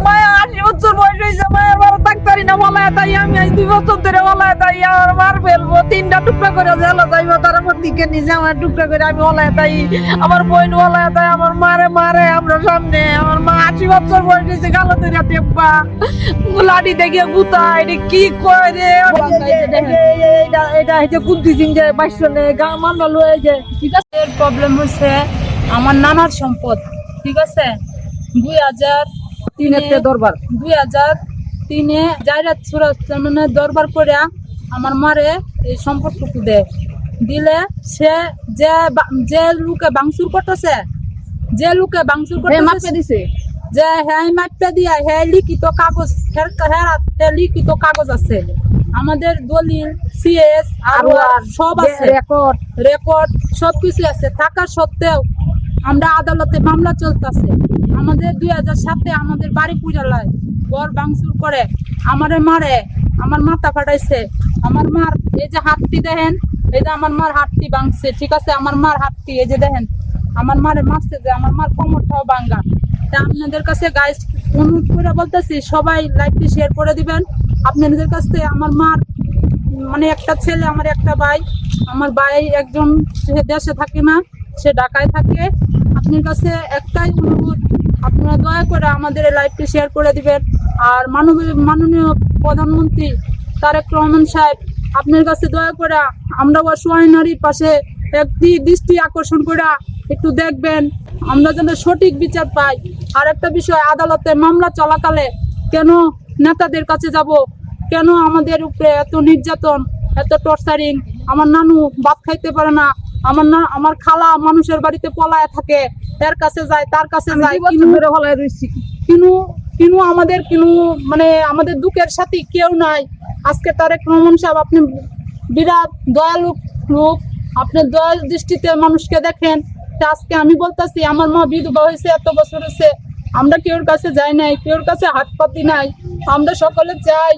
মায়া 80 বছর বয়স হয়েছে, মায়ের বারো থাকতারি না, বলায় তাই আমি আজ 2 বছর ধরে বলায় তাই আমার মার ফেলবো, 3টা টুকরা করে জেলা যাইবো, তার আমার দিকে নিজে আমার টুকরা করে আমি বলায় তাই, আমার বোন বলায় তাই আমার মারে মারে আমরা সামনে, আমার মা 80 বছর বয়স হয়েছে, গালো ধরে টেপা লাঠি দেখে গুতা, এটা কি করে রে, এটা হচ্ছে কুন্তি সিং যে বাইশনে গা মামলা লয়ে যে, ঠিক আছে। এর প্রবলেম হচ্ছে আমার নানার সম্পদ, ঠিক আছে। 2003 দরবার, 2003 জায়রাত সুরাজ মানে দরবার করে আমার মারে এই সম্পদটুকু দিলে সে যে লোকে বাংসুর করতেছে, যে লোকে বাংসুর করতেছে যে হ্যাঁ মাপটা দিয়া হ্যাঁ লিখিত কাগজ, লিখিত কাগজ আছে, আমাদের দলিল সিএস আর সব আছে, রেকর্ড সবকিছু আছে, থাকা সত্ত্বেও আমরা আদালতে মামলা চলতেছে। আমাদের 2007 আমাদের বাড়ি পূজালায় ঘর ভাঙচুর করে আমারে মারে, আমার মাথা ফাটাইছে, আমার মার এই যে হাতটি দেখেন, এই যে আমার মার হাতটি ভাঙছে, ঠিক আছে। আমার মার হাতটি এই যে দেখেন, আমার মারে মারছে, যে আমার মার কোমরটাও ভাঙা। তা আপনাদের কাছে গাইস অনুরোধ করে বলতেছি, সবাই লাইভটি শেয়ার করে দিবেন। আপনাদের কাছে আমার মার মানে একটা ছেলে, আমার একটা ভাই, আমার ভাই একজন দেশে থাকে না, সে ঢাকায় থাকে। আপনার কাছে একটাই অনুরোধ, আপনারা দয়া করে আমাদের এই লাইভটি শেয়ার করে দিবেন। আর মাননীয় প্রধানমন্ত্রী তারেক রহমান সাহেব, আপনার কাছে দয়া করে আমরা অসহায় নারীর পাশে একটি দৃষ্টি আকর্ষণ করে একটু দেখবেন, আমরা যেন সঠিক বিচার পাই। আর একটা বিষয়, আদালতে মামলা চলাকালে কেন নেতাদের কাছে যাব, কেন আমাদের উপরে এত নির্যাতন, এত টর্চারিং? আমার নানু ভাত খাইতে পারে না, আমার খালা মানুষের বাড়িতে পলায় থাকে, এর কাছে যায় তার কাছে যায়, কিনু আমাদের মানে আমাদের দুঃখের সাথে কেউ নাই। আজকে তারেক রহমান সাহেব, আপনি বিরাট দয়ালু লোক, আপনি দয়াল দৃষ্টিতে মানুষকে দেখেন। আজকে আমি বলতেছি, আমার মা বিধবা হয়েছে, এত বছর হয়েছে, আমরা কেউর কাছে যাই নাই, কেউর কাছে হাত পাতি নাই। আমরা সকলে চাই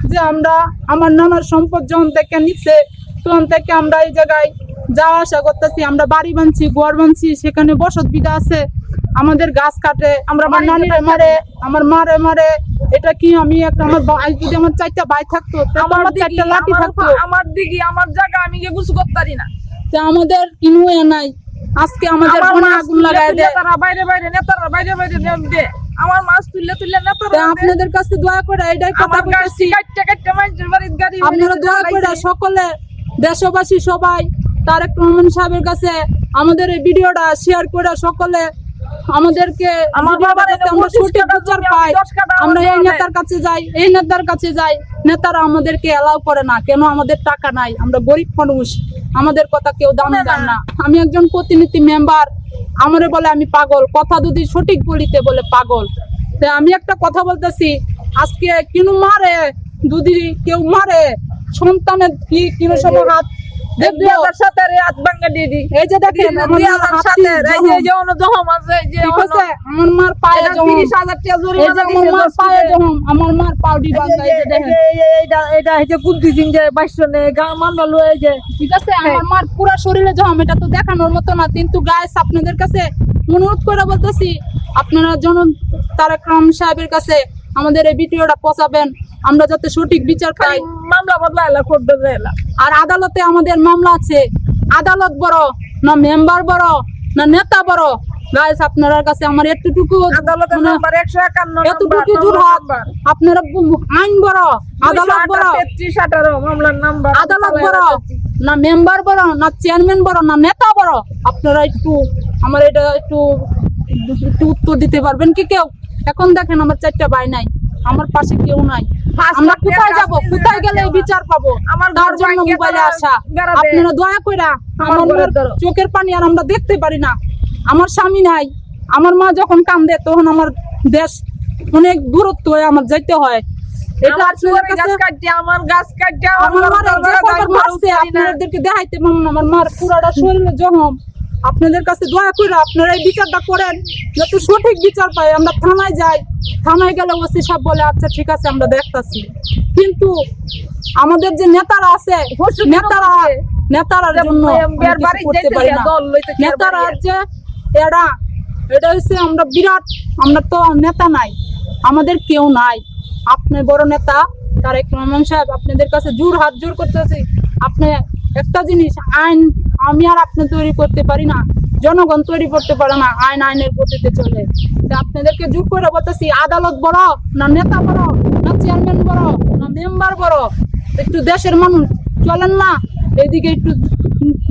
যে আমরা আমার নানার সম্পদ যখন থেকে নিচ্ছে, তখন থেকে আমরা এই জায়গায় যাওয়া আসা করতেছি। আমরা বাড়ি বানছি, ঘর বানছি, সেখানে বসত বিটা আছে, আমাদের গাছ কাটে, আমরা আমার নানিরে মারে, আমার মারে মারে। এটা কি আমি একটা, আমার যদি আমার 4টা ভাই থাকতো, আমার 4টা লাঠি থাকতো, আমার দিকে আমার জায়গা আমি গিয়ে কিছু করতে পারি না। আমাদের কিনু নাই, আজকে আমাদের আগুন লাগায় দেয়, নেতারা বাইরে বাইরে দেয়, আমার মাছ তুললে নেতারা। আপনাদের কাছে দয়া করে এটাই কথা বলছি, আপনারা দয়া করে সকলে দেশবাসী সবাই তারেক রহমান সাহেবের কাছে আমাদের এই ভিডিওটা শেয়ার করে সকলে আমাদেরকে, আমার বাবার আমরা সঠিক বিচার পাই। আমরা এই নেতার কাছে যাই, এই নেতার কাছে যাই, নেতারা আমাদেরকে এলাও করে না। কেন? আমাদের টাকা নাই, আমরা গরিব মানুষ, আমাদের কথা কেউ দাম দেন না। আমি একজন প্রতিনিধি মেম্বার, আমারে বলে আমি পাগল, কথা যদি সঠিক বলিতে বলে পাগল। তাই আমি একটা কথা বলতেছি, আজকে কিনু মারে, যদি কেউ মারে সন্তানের কি কিনু সময় হাত আমার মার পায়ে কুন্তি সিং যে বাইশনে গা মামলা লয়ে যে, ঠিক আছে। আমার মার পুরা শরীরে জখম, এটা তো দেখানোর মতো না। কিন্তু গাইস, আপনাদের কাছে অনুরোধ করে বলতেছি, আপনারা তারেক রহমান সাহেবের কাছে আমাদের এই ভিডিওটা পৌঁছাবেন, আমরা যাতে সঠিক বিচার পাই। মামলা বদলাইলা করবে যাইলা, আর আদালতে আমাদের মামলা আছে। আদালত বড় না মেম্বার বড় না নেতা বড়? গাইস, আপনার কাছে আমার এতটুকু, আদালতের নাম্বার 151, এতটুকু জুরহাত, আপনারা আইন বড়, আদালত বড়, 33-18 মামলার নাম্বার, আদালত বড় না মেম্বার বড় না চেয়ারম্যান বড় না নেতা বড়? আপনারা একটু আমার এটা একটু উত্তর দিতে পারবেন কি কেউ? এখন দেখেন, আমার 4টা ভাই নাই, আমার পাশে কেউ নাই, আমরা কোথায় যাব? কোথায় গেলে বিচার পাবো? আমার তার জন্য মোবাইলে আসা। আপনারা দয়া কইরা, আমার চোখের পানি আর আমরা দেখতে পারি না, আমার স্বামী নাই, আমার মা যখন কান্দে তখন আমার দেশ অনেক দূরত্ব হয়ে আমার যাইতে হয়। এটা আপনাদের কাছে, আমার গাছ কাটে আপনাদেরকে দেখাইতে পারবো না, আমার মার পুরাটা শরীরে জখম। আপনাদের কাছে দয়া করে আপনারা এই বিচারটা করেন, যাতে সঠিক বিচার পাই। আমরা থানায় যাই, থানায় গেলে ওসি সাহেব বলে আচ্ছা ঠিক আছে আমরা দেখতাছি, কিন্তু আমাদের যে নেতারা আছে, নেতারার জন্য করতে পারি না। নেতারা যে এটা হচ্ছে আমরা বিরাট, আমরা তো নেতা নাই, আমাদের কেউ নাই। আপনি বড় নেতা তারেক রহমান সাহেব, আপনাদের কাছে হাত জোর করতেছি। আপনি একটা জিনিস, আইন আমি আর আপনি তৈরি করতে পারি না, জনগণ তৈরি করতে পারে না, আইন আইনের গতিতে চলে। আপনাদেরকে জোর করে বলতেছি, আদালত বড় না নেতা বড় না চেয়ারম্যান বড় না মেম্বার বড়, একটু দেশের মানুষ চলেন না এদিকে একটু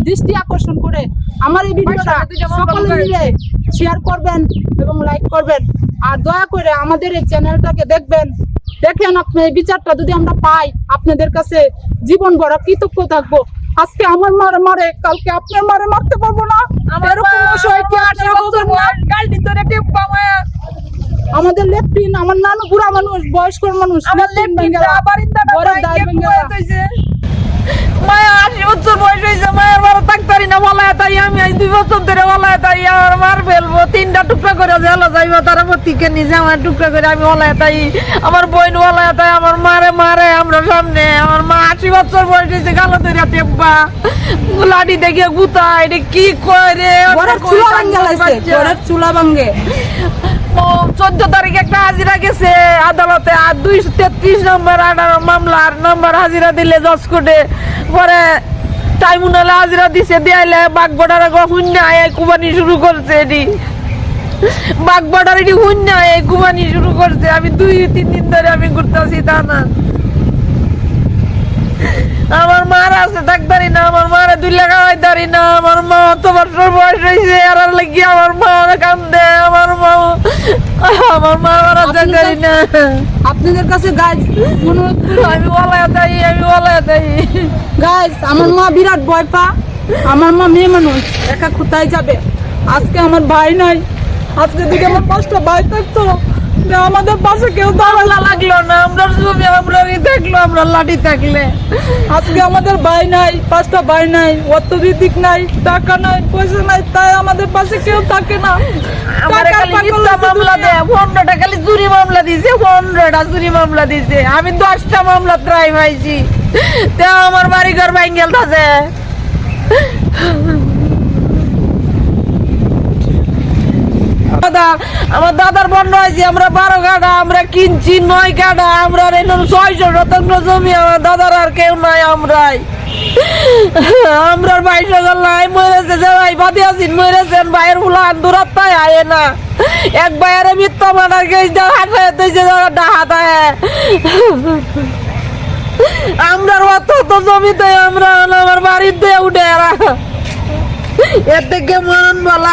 দৃষ্টি আকর্ষণ করে আমার এই ভিডিওটা সকলে মিলে শেয়ার করবেন এবং লাইক করবেন। আর দয়া করে আমাদের এই চ্যানেলটাকে দেখবেন। দেখেন আপনি এই বিচারটা যদি আমরা পাই, আপনাদের কাছে জীবন ভর কৃতজ্ঞ থাকবো। আজকে আমার মারে মারে, কালকে আপনার মারে মারতে পারবো না, এরকম বিষয় কি আপনারা বলবেন না? আমাদের লেফটিন, আমার নানু বুড়া মানুষ, বয়স্ক মানুষ, মায়া 80 বছর বয়স হয়েছে, মায়ের বারো থাকতারি না, বলায় তাই আমি 2 বছর ধরে বলায় তাই আমার মার ফেলবো, 3টা টুকরা করে জেলা যাইবো, তার মতিকে নিজে আমার টুকরা করে আমি বলায় তাই, আমার বোন বলায় তাই আমার মারে মারে আমরা সামনে। আমার মা 80 বছর বয়স হয়েছে, গালো ধরে টেপা লাঠি দেখে গুতা, এটা কি করে চুলা ভাঙ্গে। 14 তারিখে একটা হাজিরা গেছে আদালতে, আর 233 নম্বর 18 মামলার নম্বর হাজিরা দিলে জজ কোর্টে, পরে ট্রাইব্যুনালে হাজিরা দিছে, দিয়াইলে বাগবর্ডার শূন্য এই কুবানি শুরু করছে, এটি বাগবর্ডার এটি শূন্য এই কুবানি শুরু করছে। আমি 2-3 দিন ধরে আমি ঘুরতেছি, তা না আমার মার আছে ডাক্তারি না, আমার মারে 2 লাখ দাঁড়ি না, আমার মা অত বছর বয়স হয়েছে, আর লাগি আমার মা কান্দে, আমার মা ডাক্তারি না। আপনাদের কাছে গাইজ আমি বলায় তাই, আমি বলায় তাই গাইজ, আমার মা বিরাট ভয় পা। আমার মা মেয়ে মানুষ, একা কোথায় যাবে? আজকে আমার ভাই নাই, আজকে দিকে আমার 5টা ভাই থাকতো, আমাদের পাশে কেউ দাঁড়ালা লাগলো না, আমরা জমি আমরা থাকলো, আমরা লাঠি থাকলে। আজকে আমাদের ভাই নাই, 5টা ভাই নাই, অর্থনৈতিক নাই, টাকা নাই, পয়সা নাই, তাই আমাদের পাশে কেউ থাকে না। মামলা খালি চুরি মামলা দিছে, 15টা চুরি মামলা দিছে, আমি 10টা মামলা ট্রাই পাইছি, তেও আমার বাড়ি ঘর ভাঙ্গেল থাকে। আমার দাদার বন্ধ হয়েছে, আমরা 12 কাঠা আমরা কিনছি, 9 কাঠা আমরা 600 শতাংশ জমি, আমার দাদার আর কেউ নাই, আমরাই আমরা ভাই সকল নাই, মরেছে যে ভাই বাদে আছেন, মরেছেন ভাইয়ের ফুলান দূরত্বায় আয়ে না, এক ভাইয়ের মিথ্যা মানার গেছে ডাহাত আয়, আমরা অত তো জমিতে আমরা আমার বাড়িতে উঠে এরা এর থেকে মন বলা।